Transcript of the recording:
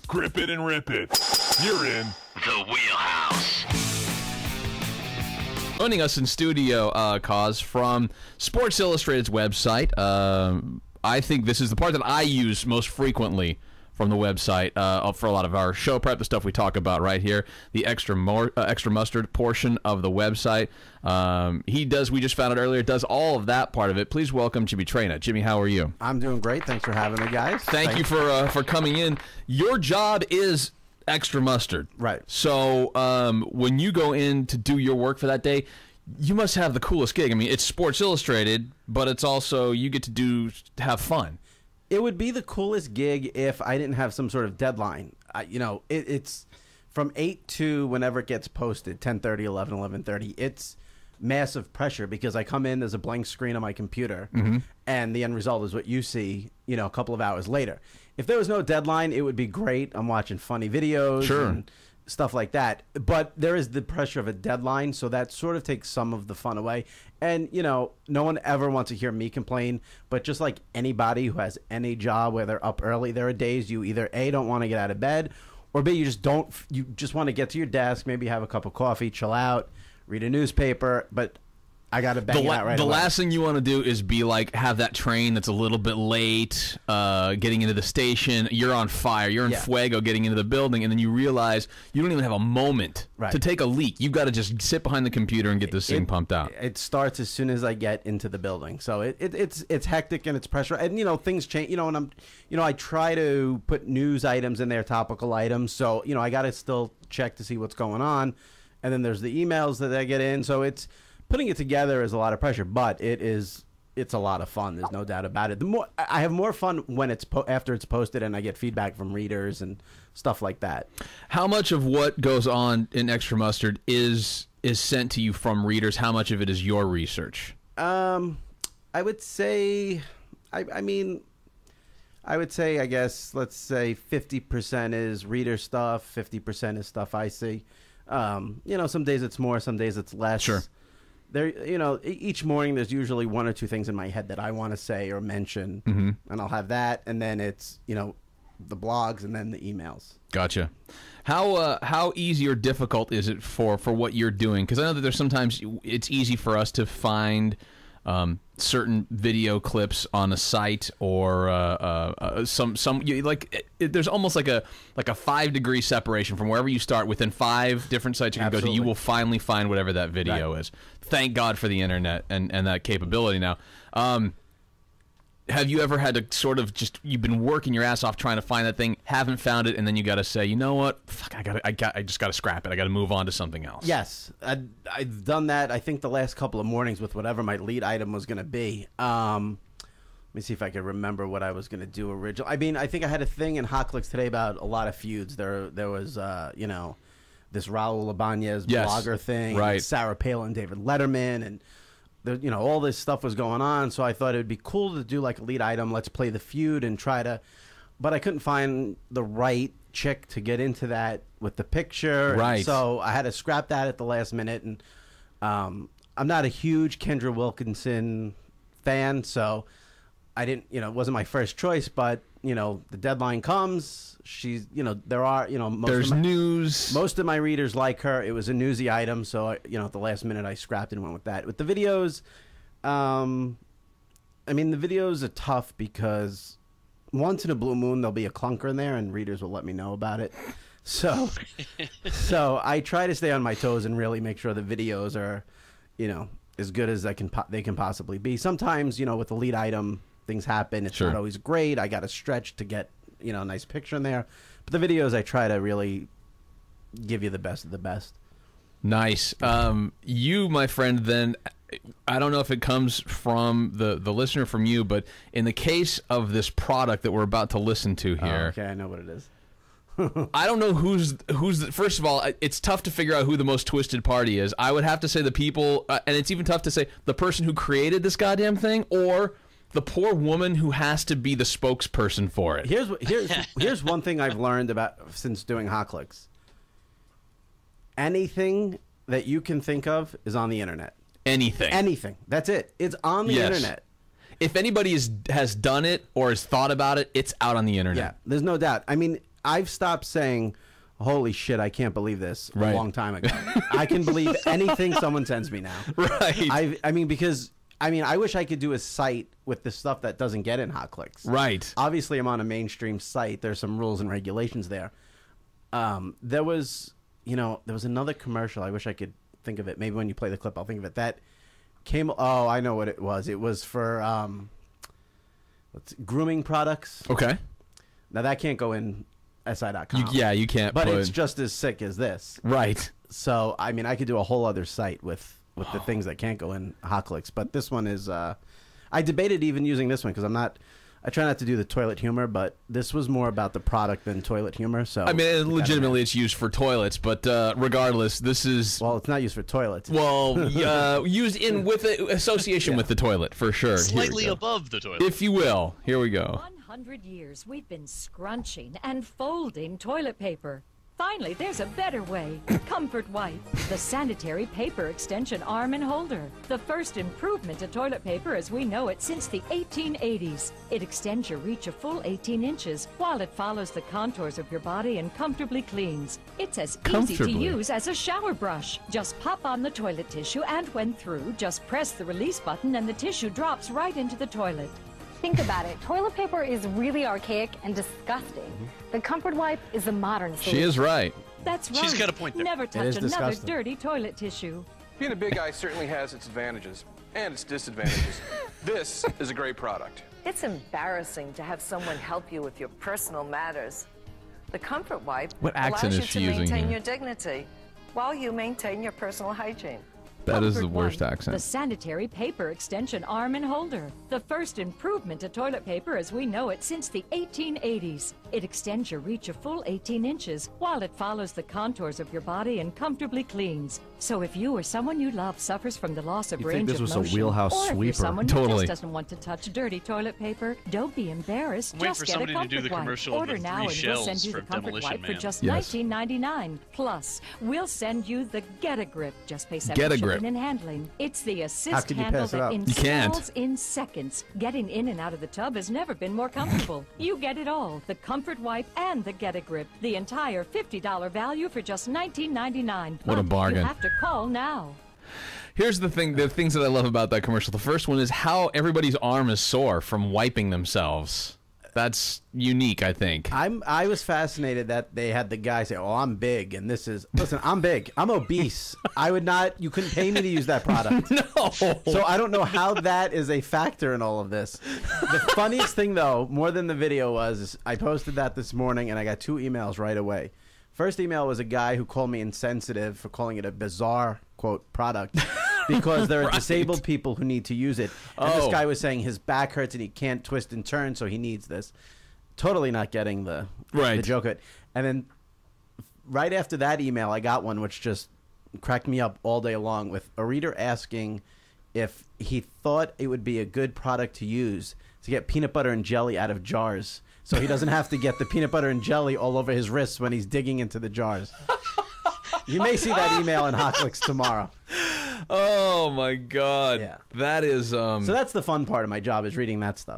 Grip it and rip it. You're in The Wheelhouse. Joining us in studio, Cause, from Sports Illustrated's website. I think this is the part that I use most frequently from the website for a lot of our show prep, the stuff we talk about right here, the extra mustard portion of the website. He does, we just found out earlier, does all of that part of it. Please welcome Jimmy Traina. Jimmy, how are you? I'm doing great. Thanks for having me, guys. Thank you for coming in. Your job is extra mustard. Right. So when you go in to do your work for that day, you must have the coolest gig. I mean, it's Sports Illustrated, but it's also, you get to have fun. It would be the coolest gig if I didn't have some sort of deadline. It's from 8 to whenever it gets posted, 10:30, 11, 11:30. It's massive pressure because I come in, there's a blank screen on my computer, and the end result is what you see, a couple of hours later. If there was no deadline, it would be great. I'm watching funny videos and stuff like that. But there is the pressure of a deadline, so that sort of takes some of the fun away. And, no one ever wants to hear me complain, but just like anybody who has any job where they're up early, there are days you either A, don't want to get out of bed, or B, you just want to get to your desk, maybe have a cup of coffee, chill out, read a newspaper, but I got to bang it out right away. The last thing you want to do is be like, have that train that's a little bit late, getting into the station. You're on fire. You're in fuego getting into the building, and then you realize you don't even have a moment to take a leak. You've got to just sit behind the computer and get this thing pumped out. It starts as soon as I get into the building. So it's hectic and it's pressure. And, things change. And I try to put news items in there, topical items. So, I got to still check to see what's going on. And then there's the emails that I get in. So putting it together is a lot of pressure, but it's a lot of fun. There's no doubt about it. I have more fun when after it's posted and I get feedback from readers and stuff like that. How much of what goes on in Extra Mustard is sent to you from readers? How much of it is your research? I would say, I guess, let's say 50% is reader stuff, 50% is stuff I see. Some days it's more, some days it's less. Sure. There, each morning there's usually one or two things in my head that I want to say or mention, and I'll have that, and then it's the blogs and then the emails. Gotcha. How easy or difficult is it for what you're doing? Because I know that there's sometimes it's easy for us to find certain video clips on a site or there's almost like a 5-degree separation from wherever you start. Within 5 different sites you can go to, you will finally find whatever that video is. Thank God for the internet and that capability now. Have you ever had to sort of you've been working your ass off trying to find that thing, haven't found it, and then you got to say, you know what, fuck, I just got to scrap it. I got to move on to something else. Yes, I've done that. I think the last couple of mornings with whatever my lead item was going to be. Let me see if I can remember what I was going to do originally. I think I had a thing in Hot Clicks today about a lot of feuds. There was, this Raul Ibanez blogger thing, right? Sarah Palin, David Letterman, and all this stuff was going on, so I thought it would be cool to do like a lead item. Let's play the feud and but I couldn't find the right chick to get into that with the picture. Right. So I had to scrap that at the last minute, and I'm not a huge Kendra Wilkinson fan, so I didn't, it wasn't my first choice, but the deadline comes. She's, there's news. Most of my readers like her. It was a newsy item, so at the last minute I scrapped and went with that. With the videos, the videos are tough because once in a blue moon there'll be a clunker in there, and readers will let me know about it. So I try to stay on my toes and really make sure the videos are, as good as they can possibly be. Sometimes, with the lead item, things happen. It's not always great. I got to stretch to get a nice picture in there, but the videos I try to really give you the best of the best. Nice. You, my friend, then I don't know if it comes from the listener, from you, but in the case of this product that we're about to listen to here, okay, I know what it is. I don't know who's first of all, it's tough to figure out who the most twisted party is. I would have to say the people, and it's even tough to say the person who created this goddamn thing, or the poor woman who has to be the spokesperson for it. Here's one thing I've learned about since doing Hot Clicks. Anything that you can think of is on the internet. Anything. That's it. It's on the internet. if anybody has done it or has thought about it, it's out on the internet. Yeah, there's no doubt. I mean, I've stopped saying, holy shit, I can't believe this a long time ago. I can believe anything someone sends me now. Right. I mean, because, I wish I could do a site with the stuff that doesn't get in hot clicks. Right. Obviously, I'm on a mainstream site. There's some rules and regulations there. There was another commercial. I wish I could think of it. Maybe when you play the clip, I'll think of it. That came. Oh, I know what it was. It was for grooming products. Okay. Now that can't go in SI.com. You can't. But it's just as sick as this. Right. So I mean, I could do a whole other site with the things that can't go in hot clicks. But this one is. I debated even using this one because I try not to do the toilet humor, but this was more about the product than toilet humor. So I mean, legitimately, it's used for toilets, but regardless, this is it's not used for toilets. Used in with association with the toilet for sure. Slightly above the toilet, if you will. Here we go. 100 years we've been scrunching and folding toilet paper. Finally, there's a better way. Comfort Wipe, the sanitary paper extension arm and holder. The first improvement to toilet paper as we know it since the 1880s. It extends your reach a full 18 inches while it follows the contours of your body and comfortably cleans. It's as easy to use as a shower brush. Just pop on the toilet tissue and when through, just press the release button and the tissue drops right into the toilet. Think about it. Toilet paper is really archaic and disgusting. The Comfort Wipe is the modern solution. She is right. That's right. She's got a point there. Never touch another dirty toilet tissue. Being a big guy certainly has its advantages and its disadvantages. This is a great product. It's embarrassing to have someone help you with your personal matters. The Comfort Wipe What accent allows is you she to using maintain here? your dignity while you maintain your personal hygiene. That is the Comfort worst One, accent. The sanitary paper extension arm and holder. The first improvement to toilet paper as we know it since the 1880s. It extends your reach a full 18 inches while it follows the contours of your body and comfortably cleans. So if you or someone you love suffers from the loss of You'd range think this of was a motion, Wheelhouse or if you're sweeper. someone who Totally. just doesn't want to touch dirty toilet paper, don't be embarrassed. Wait just for get somebody a to Comfort do the Wipe. commercial of Order the now three and we'll shells send you the from Comfort Demolition Wipe for Man. just Yes. $19.99. Plus, we'll send you the Get a Grip. Just pay Get a $7 Grip. shipping and handling. It's the How assist could you handle pass it that up? You can't. installs in seconds. Getting in and out of the tub has never been more comfortable. You get it all. The Comfort Wipe and the Get a Grip. The entire $50 value for just $19.99. What a But bargain. You have to call now. Here's the things that I love about that commercial. The first one is how everybody's arm is sore from wiping themselves. That's unique, I think. I was fascinated that they had the guy say, "Oh, I'm big," and listen, I'm big, I'm obese. You couldn't pay me to use that product. No. So I don't know how that is a factor in all of this. The funniest thing, though, more than the video was, I posted that this morning and I got 2 emails right away. First email was a guy who called me insensitive for calling it a bizarre, quote, product because there are disabled people who need to use it. And this guy was saying his back hurts and he can't twist and turn, so he needs this. Totally not getting the joke of it. And then right after that email, I got one which just cracked me up all day long with a reader asking if he thought it would be a good product to use to get peanut butter and jelly out of jars so he doesn't have to get the peanut butter and jelly all over his wrists when he's digging into the jars. You may see that email in Hot Clicks tomorrow. Oh my God. Yeah. That is So that's the fun part of my job, is reading that stuff.